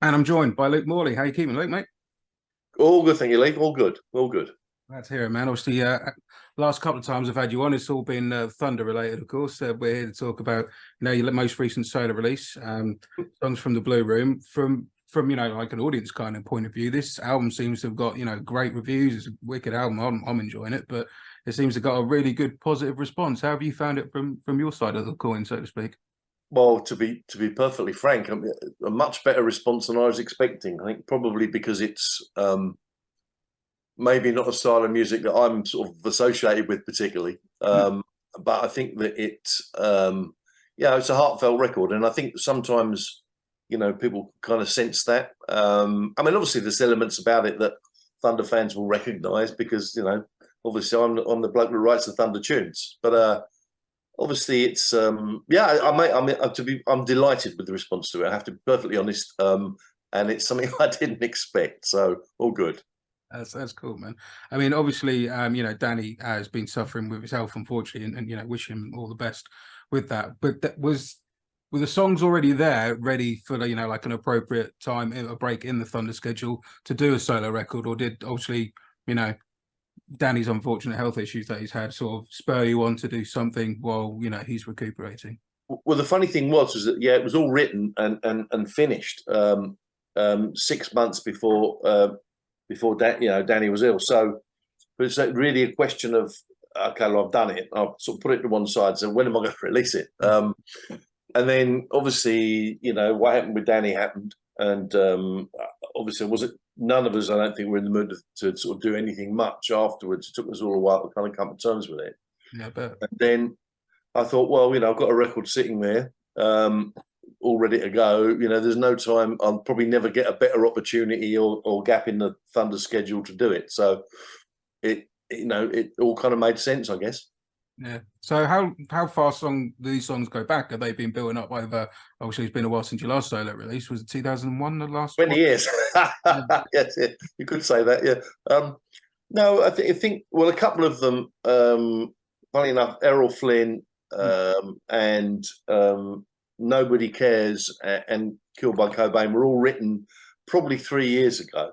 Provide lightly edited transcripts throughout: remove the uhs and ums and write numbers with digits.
And I'm joined by Luke Morley. How you keeping, Luke, mate? All good, thank you, Lee. All good. All good. Glad to hear it, man. Obviously, last couple of times I've had you on, it's all been Thunder related, of course. We're here to talk about, your most recent solo release, songs from the Blue Room. From like an audience kind of point of view, this album seems to have got great reviews. It's a wicked album. I'm enjoying it, but it seems to have got a really good positive response. How have you found it from your side of the coin, so to speak? Well, to be perfectly frank, I mean, a much better response than I was expecting. I think probably because it's maybe not a style of music that I'm sort of associated with particularly. But I think that it's a heartfelt record, and I think sometimes people kind of sense that. I mean, obviously there's elements about it that Thunder fans will recognise because obviously I'm the bloke that writes the Thunder tunes, but. Obviously, it's I'm delighted with the response to it. I have to be perfectly honest, and it's something I didn't expect. So all good. That's cool, man. I mean, obviously, Danny has been suffering with his health, unfortunately, and wish him all the best with that. But were the songs already there, ready for like an appropriate time, a break in the Thunder schedule to do a solo record, or did obviously Danny's unfortunate health issues that he's had sort of spur you on to do something while he's recuperating? Well, the funny thing was that it was all written and finished 6 months before Danny was ill. So it's really a question of okay, well, I've done it. I'll sort of put it to one side. So when am I going to release it? And then obviously what happened with Danny happened, and obviously none of us, I don't think, were in the mood to sort of do anything much afterwards. It took us all a while to kind of come to terms with it. Yeah, but And then I thought, well, I've got a record sitting there, all ready to go. There's no time. I'll probably never get a better opportunity or gap in the Thunder schedule to do it. So it all kind of made sense, I guess. yeah. So how far do these songs go back? Have they been building up over? Obviously, it's been a while since your last solo release. Was it 2001? The last 20 one? years. Yes, yeah, you could say that. Yeah. No, I think. Well, a couple of them. Funny enough, Errol Flynn and Nobody Cares and Killed by Cobain were all written probably 3 years ago.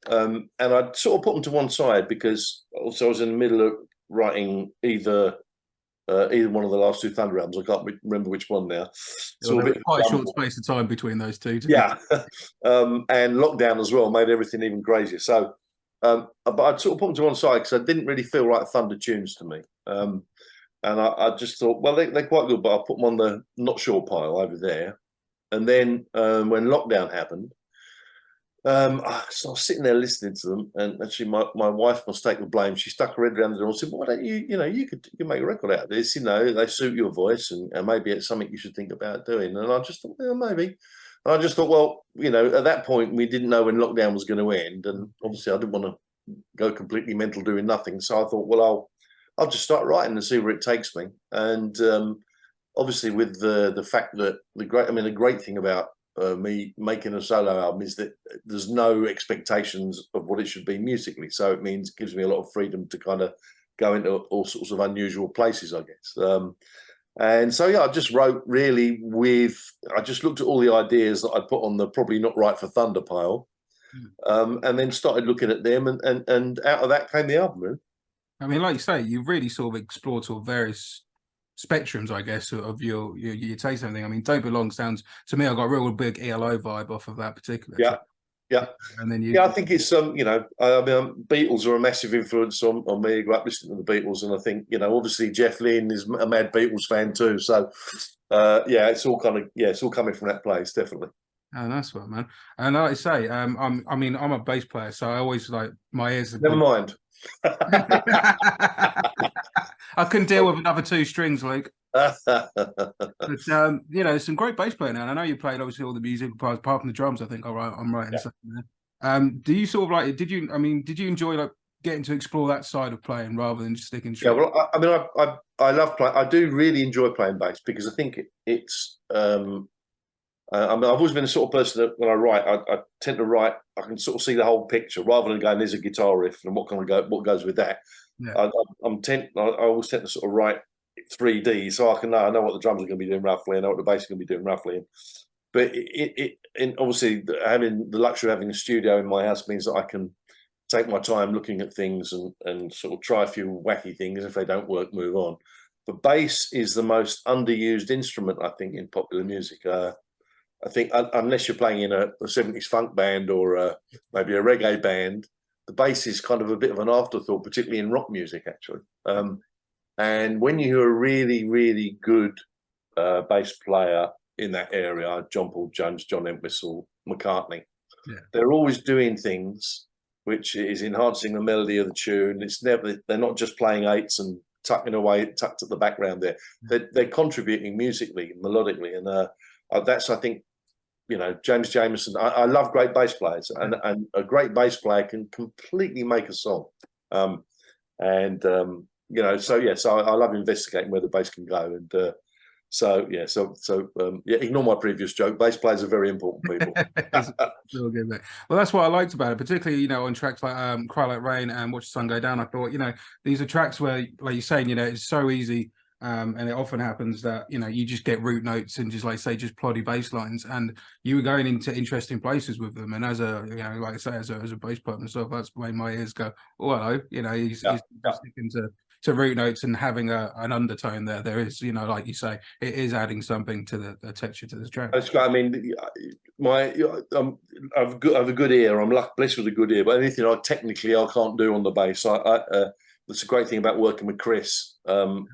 And I sort of put them to one side because also I was in the middle of writing either one of the last two Thunder albums. I can't remember which one now. So there was quite a short space of time between those two. Yeah, and lockdown as well made everything even crazier. So, but I'd sort of put them to one side because I didn't really feel like Thunder tunes to me. And I just thought, well, they're quite good, but I'll put them on the not sure pile over there. And then when lockdown happened, so I was sitting there listening to them, and actually my wife must take the blame. She stuck her head around the door and said, "Why don't you could make a record out of this? They suit your voice, and maybe it's something you should think about doing." And I just thought, well, maybe. And I just thought, well, at that point we didn't know when lockdown was going to end, and obviously I didn't want to go completely mental doing nothing. So I thought, well, I'll just start writing and see where it takes me. And obviously with the fact that the great thing about me making a solo album is that there's no expectations of what it should be musically, so it gives me a lot of freedom to kind of go into all sorts of unusual places, I guess. And so I just wrote really I just looked at all the ideas that I'd put on the probably not right for Thunder pile, and then started looking at them, and out of that came the album. Really. I mean, like you say, you've really sort of explored sort of various spectrums, I guess, of your taste and everything. I mean, Don't Belong sounds to me, I got a real big ELO vibe off of that particular yeah track. yeah And then I think it's Beatles are a massive influence on me. I grew up listening to the Beatles, and I think obviously Jeff Lynne is a mad Beatles fan too, so it's all coming from that place, definitely. Oh, that's what, man. And like I say, I'm a bass player, so I always like my ears. Never mind. I couldn't deal with another two strings, Luke. But some great bass playing now. And I know you played obviously all the musical parts, apart from the drums. I think I'm right in saying that. Do you sort of like? Did you enjoy like getting to explore that side of playing rather than just sticking? Yeah, well, I love playing. I do really enjoy playing bass because I think it's. I've always been the sort of person that when I write, I tend to write. I can sort of see the whole picture rather than going, "There's a guitar riff and what goes with that." Yeah. I always tend to sort of write 3D, so I know what the drums are going to be doing roughly. I know what the bass is going to be doing roughly. But obviously having the luxury of having a studio in my house means that I can take my time looking at things and sort of try a few wacky things. If they don't work, move on. But bass is the most underused instrument, I think, in popular music. I think unless you're playing in a 70s funk band or maybe a reggae band, the bass is kind of a bit of an afterthought, particularly in rock music, actually. And when you hear a really, really good bass player in that area, John Paul Jones, John Entwistle, McCartney, they're always doing things which is enhancing the melody of the tune. It's never, they're not just playing eights and tucked at the background there. They're contributing musically, melodically, and that's, I think, you know, James Jamerson. I love great bass players, and a great bass player can completely make a song. You know, so I love investigating where the bass can go, and ignore my previous joke. Bass players are very important people. Real good, mate. Well, that's what I liked about it, particularly, you know, on tracks like Cry Like Rain and Watch the Sun Go Down. I thought, you know, these are tracks where, like you're saying, you know, it's so easy, and it often happens that, you know, you just get root notes and just, like say, just ploddy bass lines, and you were going into interesting places with them. And as a, you know, like I say, as a bass player myself, that's made my ears go, oh, hello, you know, he's sticking to root notes and having an undertone there. There is, you know, like you say, it is adding something to the texture to this track. That's great. I mean, I have a good ear. I'm blessed with a good ear, but anything I can't do on the bass. That's a great thing about working with Chris on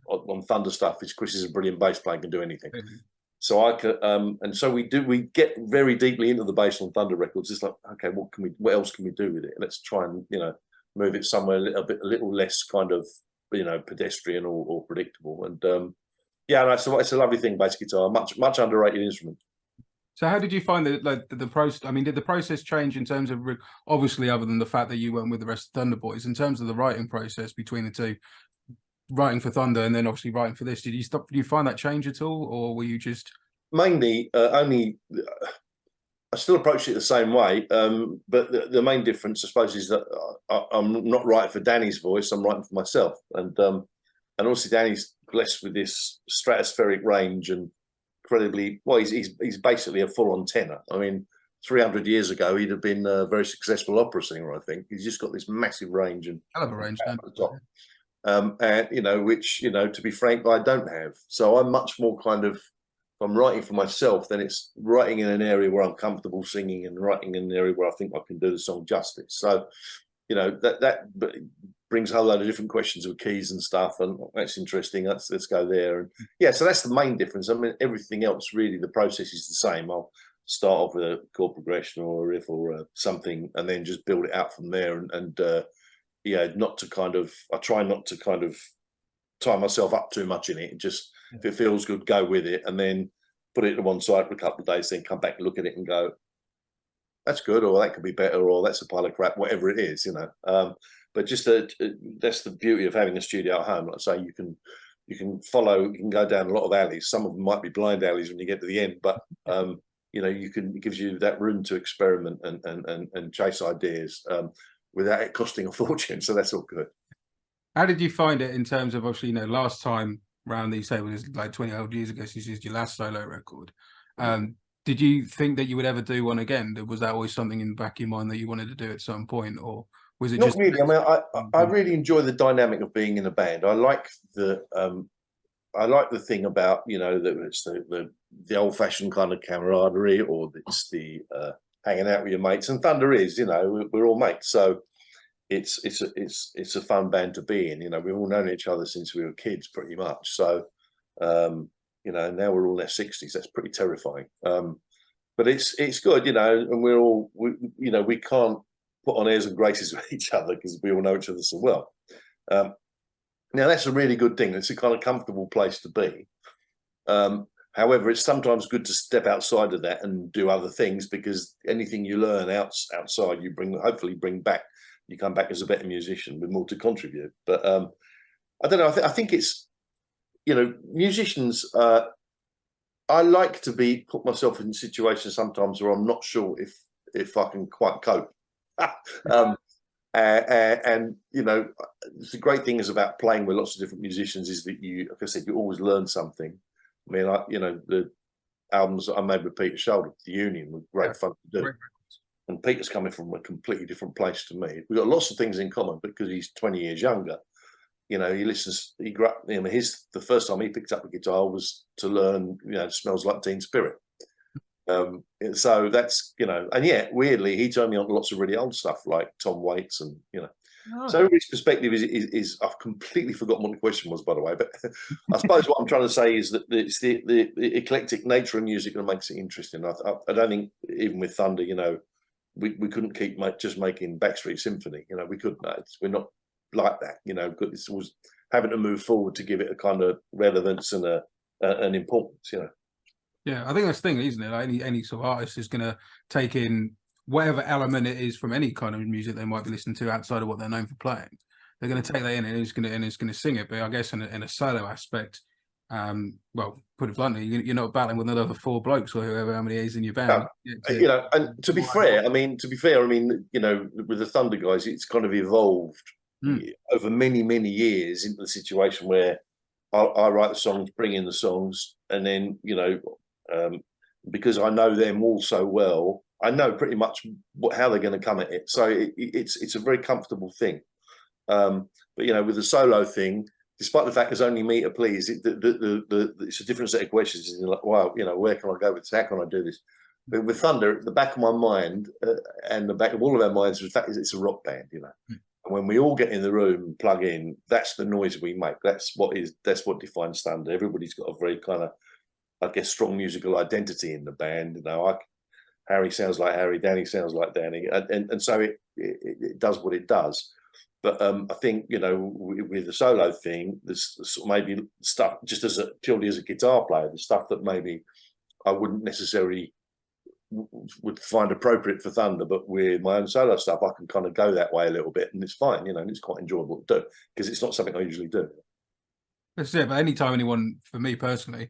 Thunder stuff. Is Chris is a brilliant bass player, can do anything. So I could, and so we get very deeply into the bass on Thunder records. It's like, okay, what else can we do with it? Let's try and, you know, move it somewhere a little less kind of, you know, pedestrian or predictable. And it's a lovely thing, bass guitar, much underrated instrument. So how did you find the process? I mean, did the process change in terms of, obviously, other than the fact that you weren't with the rest of Thunder Boys, in terms of the writing process between the two, writing for Thunder and then obviously writing for this? Did you find that change at all, or were you just mainly only? I still approach it the same way, but the main difference, I suppose, is that I'm not writing for Danny's voice. I'm writing for myself, and also Danny's blessed with this stratospheric range and incredibly well. He's basically a full-on tenor. I mean, 300 years ago, he'd have been a very successful opera singer. I think he's just got this massive range and hell of a range at the top. And you know, which, you know, to be frank, I don't have. So I'm much more kind of. If I'm writing for myself, then it's writing in an area where I'm comfortable singing and writing in an area where I think I can do the song justice. So, you know, that brings a whole load of different questions with keys and stuff, and that's interesting. Let's go there. And yeah, so that's the main difference. I mean, everything else, really, the process is the same. I'll start off with a chord progression or a riff or something, and then just build it out from there. And not to kind of, I try not to kind of tie myself up too much in it. Just if it feels good, go with it, and then put it to one side for a couple of days, then come back and look at it and go, that's good, or that could be better, or that's a pile of crap, whatever it is, you know. But just that's the beauty of having a studio at home. Like I say, you can go down a lot of alleys. Some of them might be blind alleys when you get to the end, but you know, it gives you that room to experiment and chase ideas without it costing a fortune. So that's all good. How did you find it in terms of, obviously, you know, last time round that you say it was like 20 odd years ago since you did your last solo record? Did you think that you would ever do one again? Was that always something in the back of your mind that you wanted to do at some point, or was it not just really? I mean, I really enjoy the dynamic of being in a band. I like the thing about, you know, that it's the old fashioned kind of camaraderie, or it's the hanging out with your mates. And Thunder is, you know, we're all mates, so it's a fun band to be in. You know, we've all known each other since we were kids, pretty much. So, you know, now we're all in their 60s. That's pretty terrifying. But it's good, you know, and you know, we can't put on airs and graces with each other because we all know each other so well. Now that's a really good thing. It's a kind of comfortable place to be. However, it's sometimes good to step outside of that and do other things, because anything you learn outside, you hopefully bring back. You come back as a better musician with more to contribute. But I don't know. I think it's, you know, musicians. I like to put myself in situations sometimes where I'm not sure if I can quite cope. And you know, the great thing is about playing with lots of different musicians is that like I said, you always learn something. I mean, you know, albums that I made with Peter Shoulder, The Union, were great fun to do. Great. And Peter's coming from a completely different place to me. We've got lots of things in common because he's 20 years younger. You know, he listens, he grew up, you know, the first time he picked up the guitar was to learn, you know, Smells Like Teen Spirit. So that's, you know, and yet weirdly, he turned me on to lots of really old stuff like Tom Waits and, you know. Oh. So everybody's perspective is I've completely forgotten what the question was, by the way. But I suppose what I'm trying to say is that it's the eclectic nature of music that makes it interesting. I don't think even with Thunder, you know, we couldn't keep just making Backstreet Symphony. You know, we couldn't. We're not like that. You know, it's always having to move forward to give it a kind of relevance and an importance. You know. Yeah, I think that's the thing, isn't it? Like any sort of artist is going to take in whatever element it is from any kind of music they might be listening to outside of what they're known for playing. They're going to take that in and it's going to sing it. But I guess in a solo aspect, well, put it bluntly, you're not battling with another 4 blokes or whoever how many is in your band. You know, and to be fair, I mean, you know, with the Thunder guys, it's kind of evolved over many, many years into the situation where I write the songs, bring in the songs, and then, you know, because I know them all so well, I know pretty much how they're going to come at it. So it's a very comfortable thing. But, you know, with the solo thing, despite the fact there's only me to please, it's a different set of questions. You're like, wow, you know, where can I go with this? How can I do this? But with Thunder, at the back of my mind and the back of all of our minds, the fact is it's a rock band, you know. And when we all get in the room and plug in, that's the noise we make. That's what defines Thunder. Everybody's got a very kind of, I guess, strong musical identity in the band. You know, Harry sounds like Harry, Danny sounds like Danny, and so it does what it does. But I think, you know, with the solo thing, there's sort of maybe stuff just purely as a guitar player, the stuff that maybe I wouldn't necessarily would find appropriate for Thunder, but with my own solo stuff, I can kind of go that way a little bit, and it's fine, you know, and it's quite enjoyable to do because it's not something I usually do. That's it. But anytime anyone, for me personally,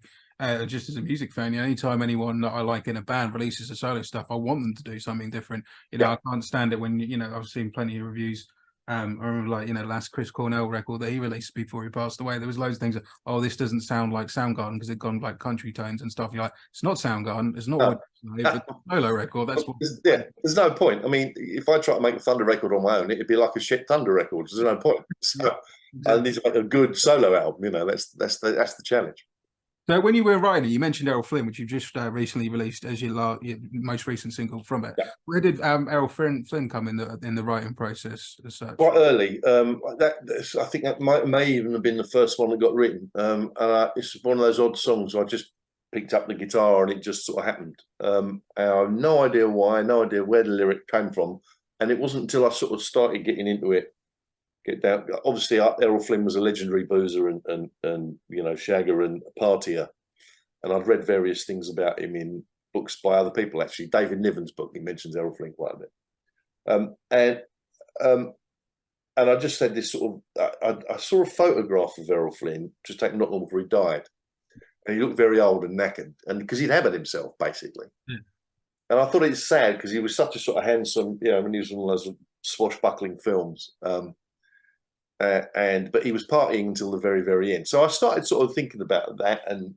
just as a music fan, you know, anytime anyone that I like in a band releases a solo stuff, I want them to do something different. You know, I can't stand it when, you know, I've seen plenty of reviews. I remember, like, you know, last Chris Cornell record that he released before he passed away. There was loads of things that, oh, this doesn't sound like Soundgarden because it gone like country tones and stuff. You're like, it's not Soundgarden. It's not what it's a solo record. That's what. Yeah, there's no point. I mean, if I try to make a Thunder record on my own, it'd be like a shit Thunder record. There's no point. So I need to make a good solo album. You know, that's the challenge. So when you were writing it, you mentioned Errol Flynn, which you just recently released as your most recent single from it. Yeah. Where did Errol Flynn come in the writing process as such? Quite early. I think that may even have been the first one that got written. It's one of those odd songs. I just picked up the guitar and it just sort of happened. I have no idea why, no idea where the lyric came from, and it wasn't until I sort of started getting into it. Get down. Obviously, Errol Flynn was a legendary boozer and you know, shagger and partier, and I've read various things about him in books by other people. Actually, David Niven's book, he mentions Errol Flynn quite a bit. And I just said this sort of. I saw a photograph of Errol Flynn just taken not long before he died, and he looked very old and knackered, and because he'd hammered himself basically. Yeah. And I thought it's sad because he was such a sort of handsome, you know, when he was in one of those swashbuckling films. But he was partying until the very, very end. So I started sort of thinking about that, and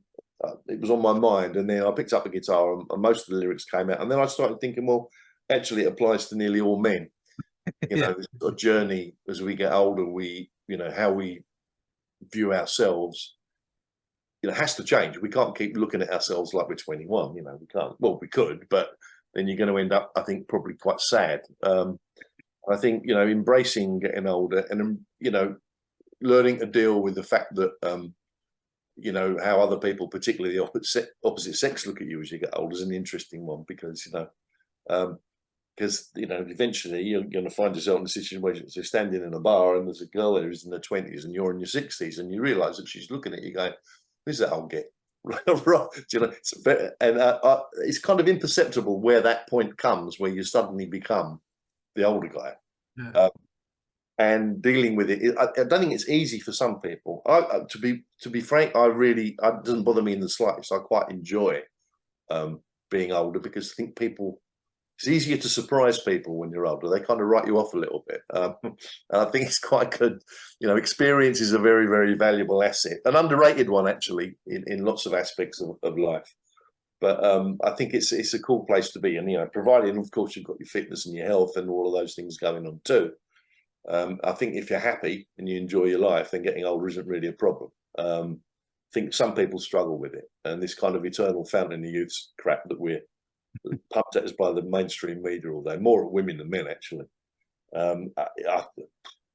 it was on my mind. And then I picked up a guitar, and most of the lyrics came out. And then I started thinking, well, actually, it applies to nearly all men. You know, this sort of journey as we get older, you know, how we view ourselves, you know, has to change. We can't keep looking at ourselves like we're 21. You know, we can't. Well, we could, but then you're going to end up, I think, probably quite sad. I think, you know, embracing getting older and, you know, learning to deal with the fact that, you know, how other people, particularly the opposite sex, look at you as you get older is an interesting one because, you know, eventually you're going to find yourself in a situation where you're standing in a bar and there's a girl there who's in her 20s and you're in your 60s and you realise that she's looking at you going, who's that old git? Right, you know, it's kind of imperceptible where that point comes where you suddenly become the older guy. Yeah. And dealing with it, I don't think it's easy for some people. To be frank, it doesn't bother me in the slightest. I quite enjoy being older because I think it's easier to surprise people when you're older. They kind of write you off a little bit. And I think it's quite good. You know, experience is a very, very valuable asset, an underrated one actually in lots of aspects of life. But I think it's a cool place to be, and providing of course you've got your fitness and your health and all of those things going on too. I think if you're happy and you enjoy your life, then getting older isn't really a problem. I think some people struggle with it, and this kind of eternal fountain of youth's crap that we're pumped at us by the mainstream media all day, more at women than men actually.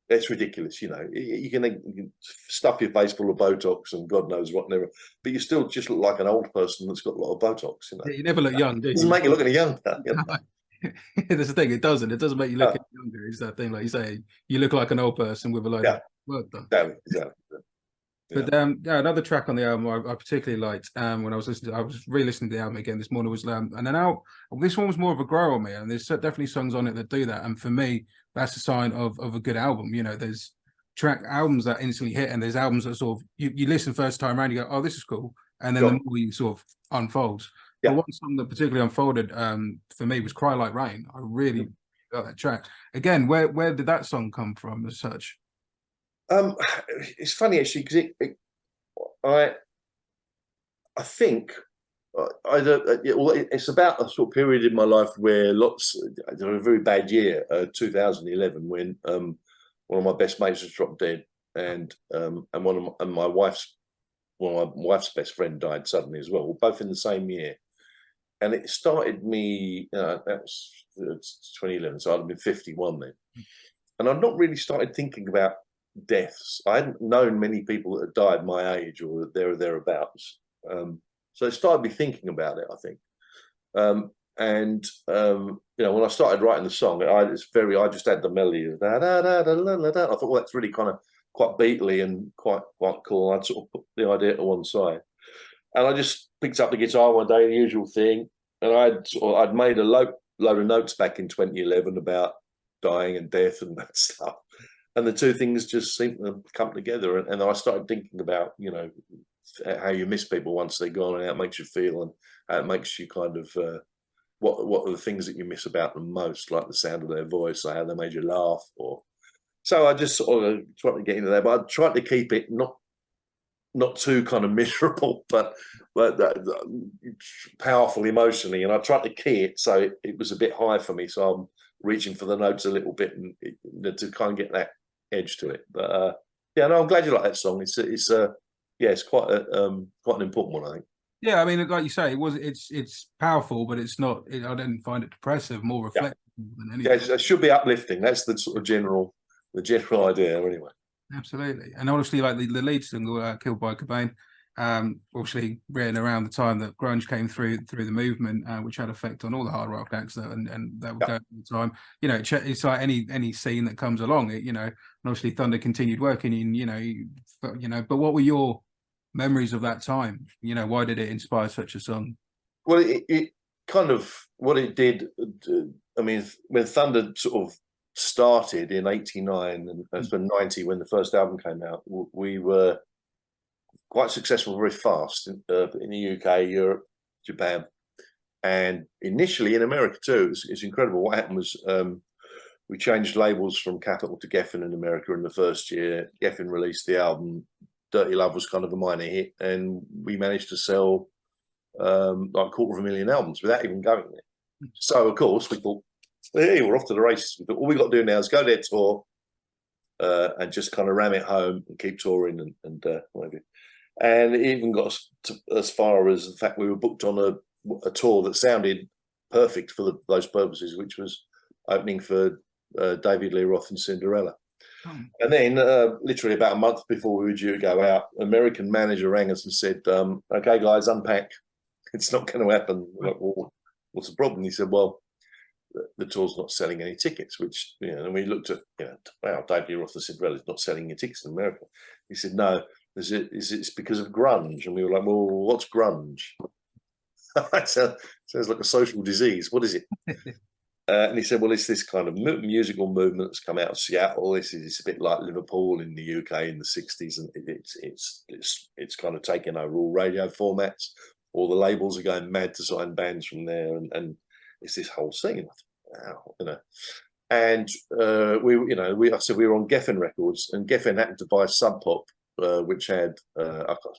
It's ridiculous, you can stuff your face full of Botox and God knows what, never, but you still just look like an old person that's got a lot of Botox. Yeah, you never look young, do you? It doesn't make you look any younger. That's the thing, it doesn't make you look any younger. It's that thing, like you say, you look like an old person with a load of work done. Exactly. But another track on the album I particularly liked when I was re-listening to the album again this morning was and then this one was more of a grow on me, and there's definitely songs on it that do that, and for me that's a sign of a good album. There's albums that instantly hit, and there's albums that sort of you listen first time around, you go, oh, this is cool, and then the more you sort of unfolds. But one song that particularly unfolded for me was Cry Like Rain. I really got that track. Again, where did that song come from as such? It's funny actually, because I think it's about a sort of period in my life where I had a very bad year, 2011, when one of my best mates was dropped dead, and my wife's best friend died suddenly as well, both in the same year. And it started me, that was 2011, so I'd have been 51 then. And I'd not really started thinking about deaths. I hadn't known many people that had died my age or there or thereabouts. So it started me thinking about it, I think. When I started writing the song, I just had the melody of da da da da da da. I thought, well, that's really kind of quite beatly and quite cool. I'd sort of put the idea to one side. And I just picked up the guitar one day, the usual thing, and I'd made a load of notes back in 2011 about dying and death and that stuff, and the two things just seemed to come together. And I started thinking about how you miss people once they're gone, and how it makes you feel, and how it makes you kind of what are the things that you miss about them most, like the sound of their voice, or how they made you laugh, or so I just sort of tried to get into there, but I tried to keep it not too kind of miserable, but powerful emotionally. And I tried to key it so it was a bit high for me. So I'm reaching for the notes a little bit and to kind of get that edge to it. But I'm glad you like that song. It's quite an important one, I think. Yeah, I mean, like you say, it's powerful, but it's not. I didn't find it depressive. More reflective than anything. Yeah, it should be uplifting. That's the sort of general idea, anyway. Absolutely, and obviously, like the lead single, "Killed by Cobain," obviously written around the time that grunge came through the movement, which had effect on all the hard rock acts that that were going at the time. It's like any scene that comes along. And obviously Thunder continued working in, But what were your memories of that time? Why did it inspire such a song? Well, it kind of what it did. I mean, when Thunder sort of started in '89 and it's been '90 when the first album came out, we were quite successful very fast in the UK, Europe, Japan, and initially in America too. It's incredible. What happened was we changed labels from Capitol to Geffen in America in the first year. Geffen released the album. Dirty Love was kind of a minor hit, and we managed to sell like 250,000 albums without even going there. So of course we thought, hey, we're off to the races. We thought all we got to do now is go there, tour, and just kind of ram it home and keep touring and whatever. And it even got us as far as the fact we were booked on a tour that sounded perfect for those purposes, which was opening for David Lee Roth and Cinderella. And then literally about a month before we were due to go out, an American manager rang us and said, okay, guys, unpack. It's not going to happen. Like, well, what's the problem? He said, well, the tour's not selling any tickets, which, and we looked at, wow, David Lee Roth and Cinderella is not selling any tickets in America. He said, no, it's because of grunge. And we were like, well, what's grunge? Sounds like a social disease. What is it? And he said, well, it's this kind of musical movement that's come out of Seattle. It's a bit like Liverpool in the UK in the 60s. And it's kind of taken over all radio formats. All the labels are going mad to sign bands from there. And it's this whole scene. Wow, And I said we were on Geffen Records, and Geffen happened to buy Sub Pop which had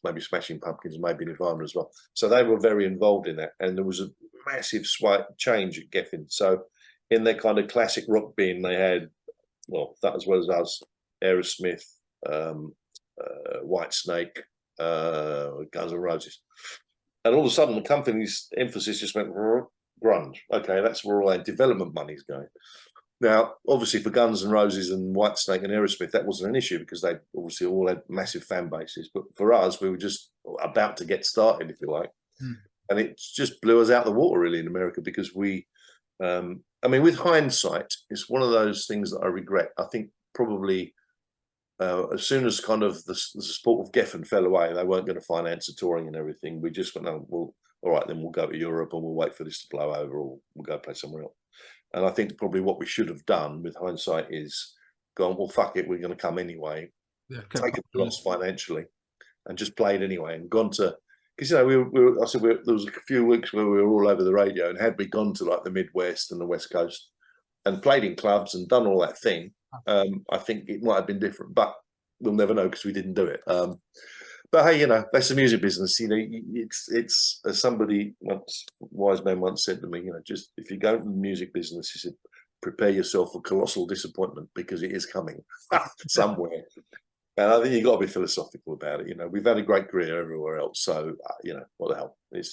maybe Smashing Pumpkins, maybe Nirvana as well. So they were very involved in that, and there was a massive change at Geffen. So in their kind of classic rock bin, they had, well, that as well as us, Aerosmith, Whitesnake, Guns N' Roses, and all of a sudden the company's emphasis just went grunge. Okay, that's where all our development money's going. Now, obviously, for Guns N' Roses and Whitesnake and Aerosmith, that wasn't an issue because they obviously all had massive fan bases. But for us, we were just about to get started, if you like. And it just blew us out the water, really, in America, because we, I mean, with hindsight, it's one of those things that I regret. I think probably as soon as kind of the support of Geffen fell away, they weren't going to finance the touring and everything. We just went, no, well, all right, then we'll go to Europe and we'll wait for this to blow over, or we'll go play somewhere else. And I think probably what we should have done with hindsight is gone, well, fuck it, we're going to come anyway, take a loss financially, and just played anyway, and gone to, because, you know, there was a few weeks where we were all over the radio, and had we gone to like the Midwest and the West Coast and played in clubs and done all that thing, I think it might have been different, but we'll never know because we didn't do it. But hey, you know, that's the music business. You know, it's as somebody once, wise man once said to me, you know, just if you go into the music business, he said, prepare yourself for colossal disappointment because it is coming somewhere. And I think you've got to be philosophical about it. You know, we've had a great career everywhere else, so you know, what the hell? It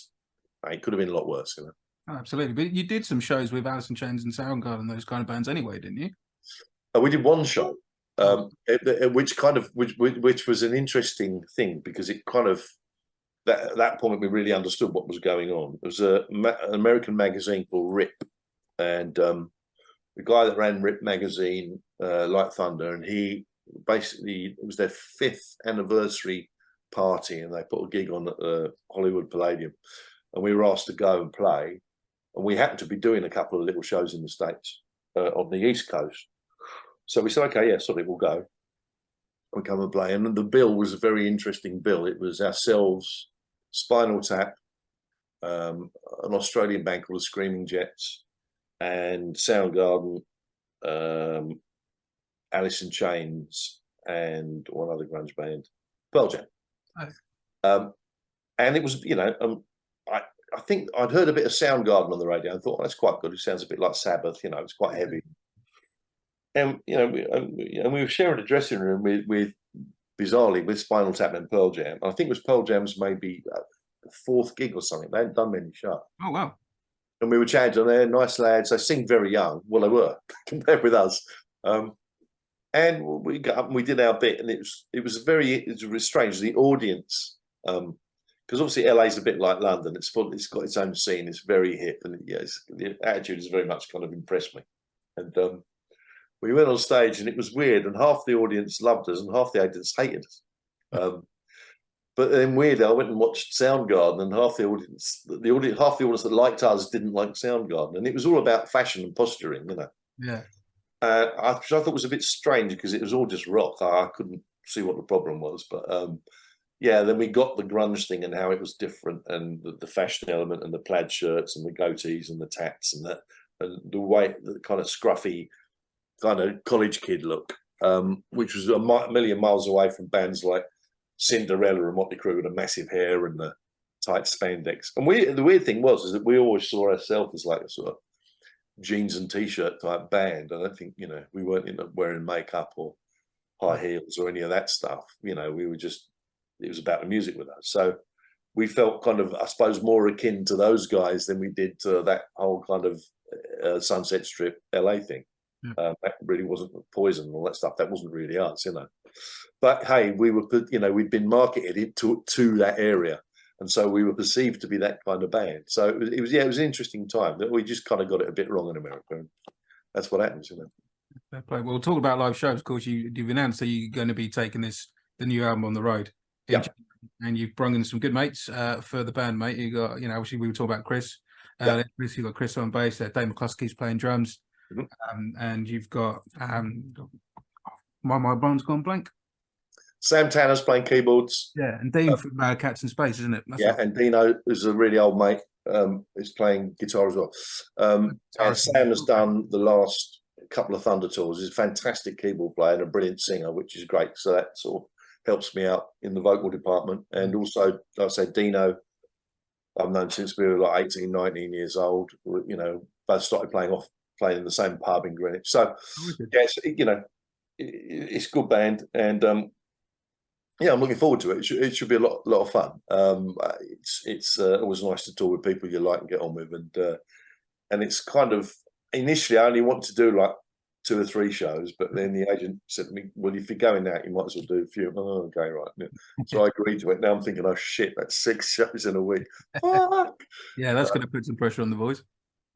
could have been a lot worse. You know, absolutely. But you did some shows with Alice in Chains and Soundgarden and those kind of bands anyway, didn't you? We did one show. Which was an interesting thing because it kind of at that point we really understood what was going on. It was an American magazine called Rip, and the guy that ran Rip magazine, Light Thunder, and he basically, it was their 5th anniversary party, and they put a gig on at the Hollywood Palladium, and we were asked to go and play, and we happened to be doing a couple of little shows in the States on the East Coast. So we said, okay, yeah, sorry, we'll go. We'll come and play. And the bill was a very interesting bill. It was ourselves, Spinal Tap, an Australian band called the Screaming Jets, and Soundgarden, Alice in Chains, and one other grunge band, Pearl Jam. Oh. And it was, you know, I think I'd heard a bit of Soundgarden on the radio and thought, oh, that's quite good. It sounds a bit like Sabbath, you know, it's quite heavy. And you know, we were sharing a dressing room with bizarrely with Spinal Tap and Pearl Jam. I think it was Pearl Jam's maybe 4th gig or something. They hadn't done many shows. Oh wow! And we were chatting on there, nice lads. They seemed very young. Well, they were compared with us. And we got up and we did our bit, and it was really strange. The audience, because obviously LA is a bit like London. It's got its own scene. It's very hip, and the attitude has very much kind of impressed me. And we went on stage and it was weird, and half the audience loved us and half the audience hated us. But then weirdly, I went and watched Soundgarden, and half the audience that liked us didn't like Soundgarden, and it was all about fashion and posturing, you know. Yeah. Which I thought was a bit strange because it was all just rock. I couldn't see what the problem was, but yeah. Then we got the grunge thing and how it was different, and the fashion element, and the plaid shirts, and the goatees, and the tats, and the way, the kind of scruffy, kind of college kid look, which was a million miles away from bands like Cinderella and Motley Crue with the massive hair and the tight spandex. And the weird thing is that we always saw ourselves as like a sort of jeans and t-shirt type band. I don't think, you know, we weren't wearing makeup or high heels or any of that stuff. You know, we were just, it was about the music with us. So we felt kind of, I suppose, more akin to those guys than we did to that whole kind of Sunset Strip LA thing. Yeah. That really wasn't Poison and all that stuff. That wasn't really us, you know. But hey, we were, you know, we'd been marketed to that area, and so we were perceived to be that kind of band. So it was an interesting time. That we just kind of got it a bit wrong in America, and that's what happens, you know. Fair play. Well, we'll talk about live shows. Of course, you've announced that you're going to be taking the new album on the road. Yeah. And you've brought in some good mates for the band, mate. You got, you know, obviously we were talking about Chris. Yeah. You got Chris on bass. Dave McCluskey's playing drums. Mm-hmm. And you've got my mind's gone blank. Sam Tanner's playing keyboards. Yeah, and Dean from Cats in Space, isn't it? That's and Dino is a really old mate. Is playing guitar as well. And Sam has done the last couple of Thunder tours. He's a fantastic keyboard player and a brilliant singer, which is great. So that sort of helps me out in the vocal department. And also, like I said, Dino, I've known since we were like 18, 19 years old. You know, both started playing in the same pub in Greenwich. So, yes, you know, it's a good band, and yeah, I'm looking forward to it. It should be a lot of fun. It's always nice to tour with people you like and get on with, and it's kind of, initially I only want to do like 2 or 3 shows, but then the agent said to me, "Well, if you're going out, you might as well do a few." Oh, okay, right. Yeah. So I agreed to it. Now I'm thinking, oh shit, that's 6 shows in a week. Fuck. Yeah, that's going to put some pressure on the voice.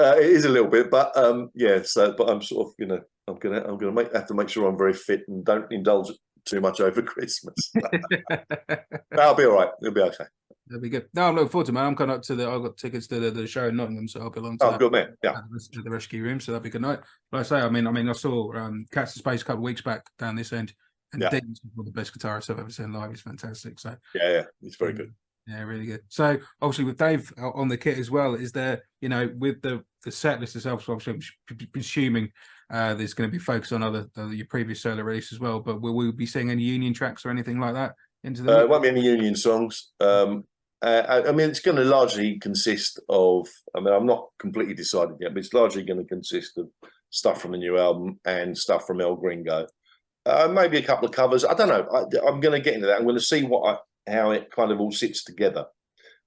It is a little bit, but yeah. So, but I'm sort of, you know, I'm gonna have to make sure I'm very fit and don't indulge too much over Christmas. That'll be all right. It'll be okay. That'll be good. No, I'm looking forward to it, man. I'm coming up to I've got tickets to the show in Nottingham, so I'll be along to that. Good man. Yeah. At the Rescue Room, so that'll be a good night. Like I say, I mean, I saw Cats of Space a couple of weeks back down this end, and Dean's one of the best guitarists I've ever seen live. He's fantastic. So yeah, it's very good. Yeah, really good. So obviously with Dave on the kit as well, is there, you know, with the set list itself, so obviously I'm presuming there's going to be focus on your previous solo release as well, but will we be seeing any Union tracks or anything like that into the it won't be any Union songs. I mean, it's going to largely consist of, I mean, I'm not completely decided yet, but it's largely going to consist of stuff from the new album and stuff from El Gringo. Maybe a couple of covers. I don't know. I'm going to get into that. I'm going to see how it kind of all sits together.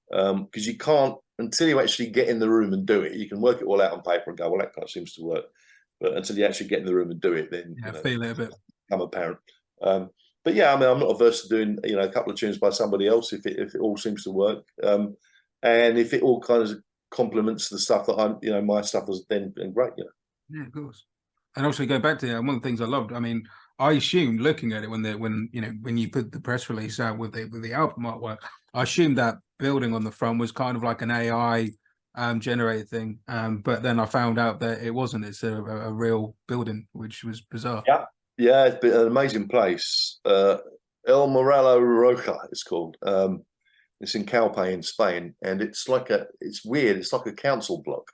Because you can't, until you actually get in the room and do it, you can work it all out on paper and go, well, that kind of seems to work. But until you actually get in the room and do it, then feel it a bit. Become apparent. But yeah, I mean, I'm not averse to doing, you know, a couple of tunes by somebody else if it all seems to work, and if it all kind of complements the stuff that I'm, you know, my stuff has then been great, you know. Yeah, of course. And also go back to one of the things I loved. I mean, I assumed looking at it when you put the press release out with the album artwork, I assumed that building on the front was kind of like an AI generated thing, but then I found out that it wasn't. It's a real building, which was bizarre. Yeah, it's been an amazing place. El Moralo Roca, it's called. It's in Calpe in Spain, and it's weird. It's like a council block.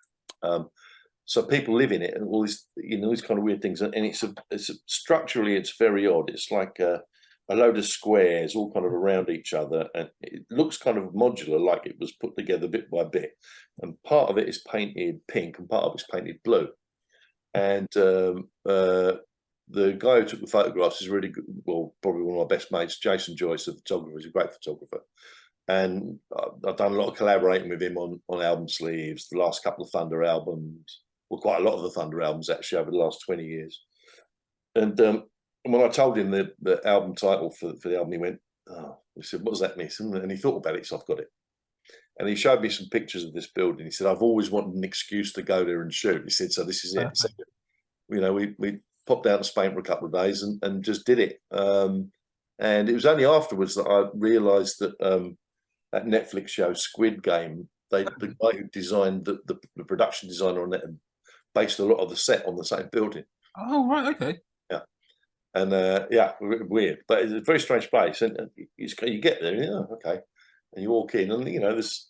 So people live in it, and all these, you know, these kind of weird things. And it's structurally, it's very odd. It's like a load of squares all kind of around each other, and it looks kind of modular, like it was put together bit by bit. And part of it is painted pink, and part of it's painted blue. And the guy who took the photographs is really good. Well, probably one of my best mates, Jason Joyce, the photographer. He's a great photographer. And I've done a lot of collaborating with him on album sleeves, the last couple of Thunder albums, well, quite a lot of the Thunder albums actually over the last 20 years. And when I told him the album title for the album, he went, "Oh," he said, "What does that mean?" And he thought about it, so I've got it. And he showed me some pictures of this building. He said, "I've always wanted an excuse to go there and shoot." He said, "So this is it." So, you know, we popped out to Spain for a couple of days and just did it. And it was only afterwards that I realised that that Netflix show Squid Game, the guy who designed the production designer on that, and based a lot of the set on the same building. Oh, right, okay. Yeah. And yeah, weird, but it's a very strange place. And you get there, yeah, okay, and you walk in, and you know, there's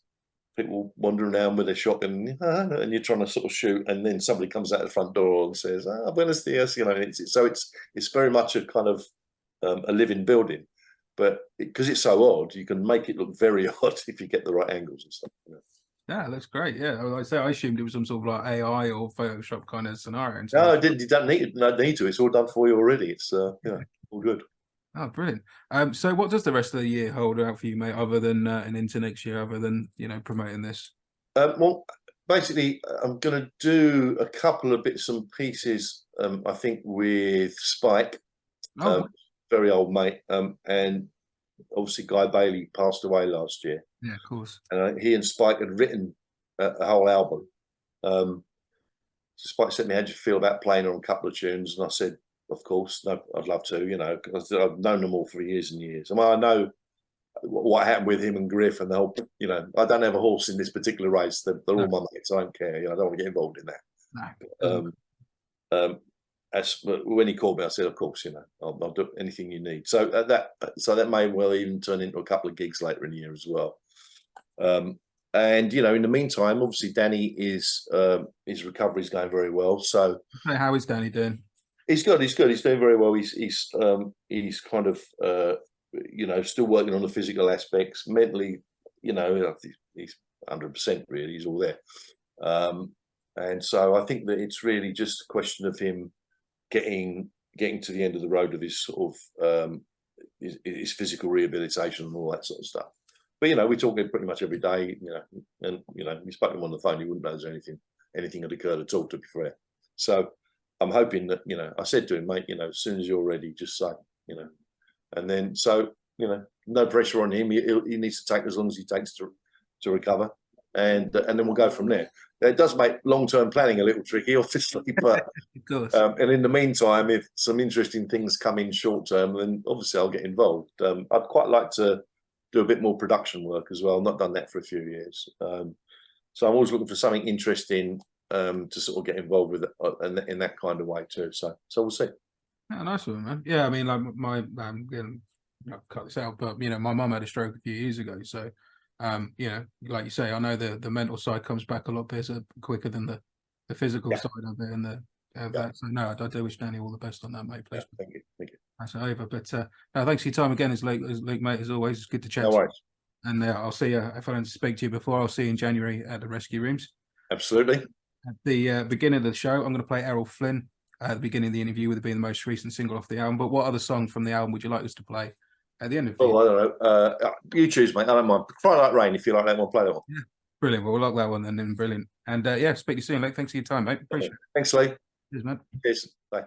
people wandering around with their shotgun, and you're trying to sort of shoot, and then somebody comes out the front door and says, "Buenos dias," you know. It's very much a kind of a living building, but because it's so odd, you can make it look very odd if you get the right angles and stuff. You know? Yeah, that's great. Yeah, like I say, I assumed it was some sort of like AI or Photoshop kind of scenario. No, you don't need to. It's all done for you already. It's all good. Oh, brilliant. So what does the rest of the year hold out for you, mate, other than and into next year, other than, you know, promoting this? Well, basically, I'm going to do a couple of bits and pieces, I think, with Spike, very old mate, and obviously Guy Bailey passed away last year. Yeah, of course. And he and Spike had written a whole album. So Spike said to me, "How do you feel about playing on a couple of tunes?" And I said, "Of course, no, I'd love to, you know, because I've known them all for years and years. I mean, I know what happened with him and Griff and the whole, you know, I don't have a horse in this particular race. They're all my mates. I don't care. You know, I don't want to get involved in that." No. When he called me, I said, "Of course, you know, I'll do anything you need." So that may well even turn into a couple of gigs later in the year as well. And you know, in the meantime, obviously, Danny his recovery is going very well. So, how is Danny doing? He's good. He's doing very well. He's kind of you know, still working on the physical aspects. Mentally, you know, he's 100% really. He's all there. And so I think that it's really just a question of him getting to the end of the road of his sort of his physical rehabilitation and all that sort of stuff. But you know, we talk pretty much every day. You know, and you know, we spoke to him on the phone. You wouldn't know there's anything had occurred at all, to be fair. So I'm hoping that, you know, I said to him, mate, you know, as soon as you're ready, just say, you know, and then so, you know, no pressure on him. He needs to take as long as he takes to recover, and then we'll go from there. It does make long-term planning a little tricky, obviously, but Of course. and in the meantime, if some interesting things come in short-term, then obviously I'll get involved. I'd quite like to do a bit more production work as well. I've not done that for a few years, so I'm always looking for something interesting to sort of get involved with in that kind of way too. So we'll see. Yeah, nice one, man. Yeah, I mean, like my I'll cut this out, but you know, my mum had a stroke a few years ago, so you know, like you say, I know the mental side comes back a lot better, quicker than the physical side of it, and that. So no, I do wish Danny all the best on that, mate. Please, thank you. that's over. But no, thanks for your time again, as Luke, mate. As always, it's good to chat. No worries. And I'll see you if I don't speak to you before. I'll see you in January at the Rescue Rooms. Absolutely. At the beginning of the show, I'm going to play Errol Flynn at the beginning of the interview, with it being the most recent single off the album. But what other song from the album would you like us to play at the end of the Oh, I don't know. You choose, mate. I don't mind. Friday Night Rain, if you like that one, play that one. Yeah, brilliant. Well, we'll lock that one then. Brilliant. And yeah, speak to you soon, mate. Thanks for your time, mate. Appreciate it. Thanks, Lee. Cheers, man. Cheers. Bye.